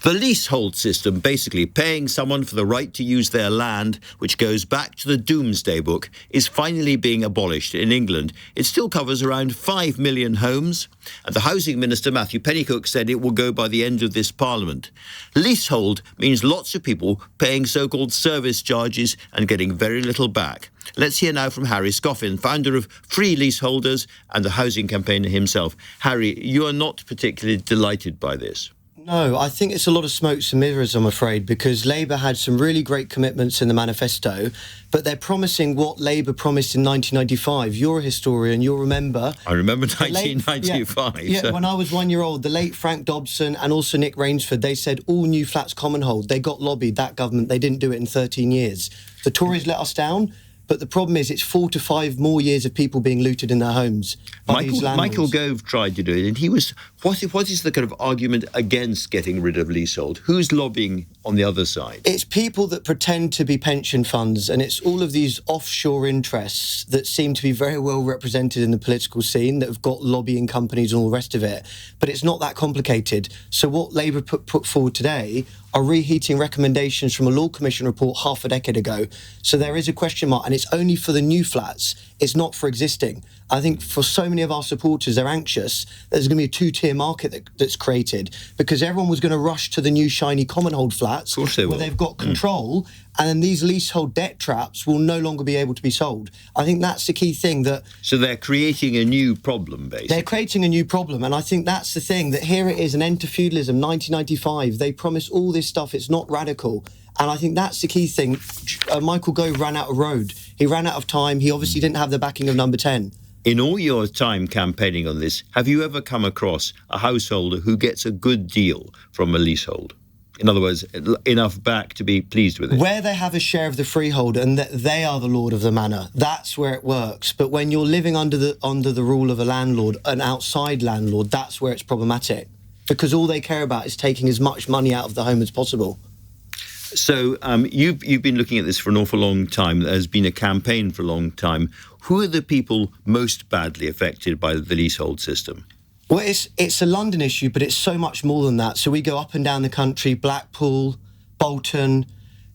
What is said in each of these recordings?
The leasehold system, basically paying someone for the right to use their land, which goes back to the Doomsday Book, is finally being abolished in England. It still covers around 5 million homes, and the Housing Minister, Matthew Pennycook, said it will go by the end of this Parliament. Leasehold means lots of people paying so-called service charges and getting very little back. Let's hear now from Harry Scoffin, founder of Free Leaseholders and the housing campaigner himself. Harry, you are not particularly delighted by this. No, I think it's a lot of smokes and mirrors, I'm afraid, because Labour had some really great commitments in the manifesto, but they're promising what Labour promised in 1995. You're a historian, you'll remember. I remember 1995. Yeah, when I was 1 year old, the late Frank Dobson and also Nick Rainsford, they said all new flats Commonhold. They got lobbied, that government. They didn't do it in 13 years. The Tories let us down. But the problem is it's 4 to 5 more years of people being looted in their homes by these landlords. Michael Gove tried to do it, and he was... What is the kind of argument against getting rid of leasehold? Who's lobbying on the other side? It's people that pretend to be pension funds, and it's all of these offshore interests that seem to be very well represented in the political scene, that have got lobbying companies and all the rest of it. But it's not that complicated. So what Labour put forward today are reheating recommendations from a Law Commission report half a decade ago. So there is a question mark, and it's only for the new flats. It's not for existing. I think for so many of our supporters, they're anxious. There's going to be a two-tier market that's created because everyone was going to rush to the new shiny Commonhold flats where they've got control, and then these leasehold debt traps will no longer be able to be sold. I think that's the key thing. So they're creating a new problem, basically. They're creating a new problem, and I think that's the thing, that here it is, an end to feudalism, 1995. They promise all this stuff. It's not radical. And I think that's the key thing. Michael Gove ran out of road. He ran out of time. He obviously didn't have the backing of Number 10. In all your time campaigning on this, have you ever come across a householder who gets a good deal from a leasehold? In other words, enough back to be pleased with it? Where they have a share of the freehold and that they are the lord of the manor, that's where it works. But when you're living under the rule of a landlord, an outside landlord, that's where it's problematic. Because all they care about is taking as much money out of the home as possible. So you've been looking at this for an awful long time. There's been a campaign for a long time. Who are the people most badly affected by the leasehold system? Well, it's a London issue, but it's so much more than that. So we go up and down the country, Blackpool, Bolton,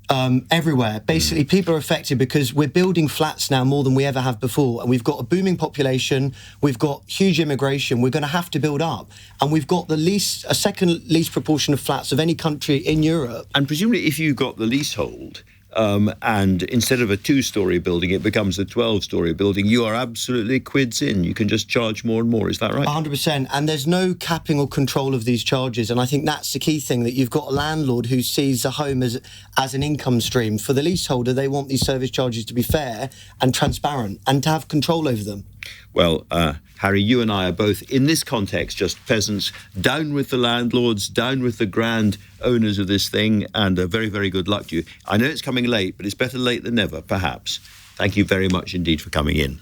everywhere. Basically, people are affected because we're building flats now more than we ever have before. And we've got a booming population. We've got huge immigration. We're going to have to build up. And we've got a second least proportion of flats of any country in Europe. And presumably if you've got the leasehold, and instead of a 2-storey building, it becomes a 12-storey building, you are absolutely quids in. You can just charge more and more. Is that right? 100%. And there's no capping or control of these charges. And I think that's the key thing, that you've got a landlord who sees a home as an income stream. For the leaseholder, they want these service charges to be fair and transparent and to have control over them. Well, Harry, you and I are both, in this context, just peasants. Down with the landlords, down with the grand owners of this thing, and very, very good luck to you. I know it's coming late, but it's better late than never, perhaps. Thank you very much indeed for coming in.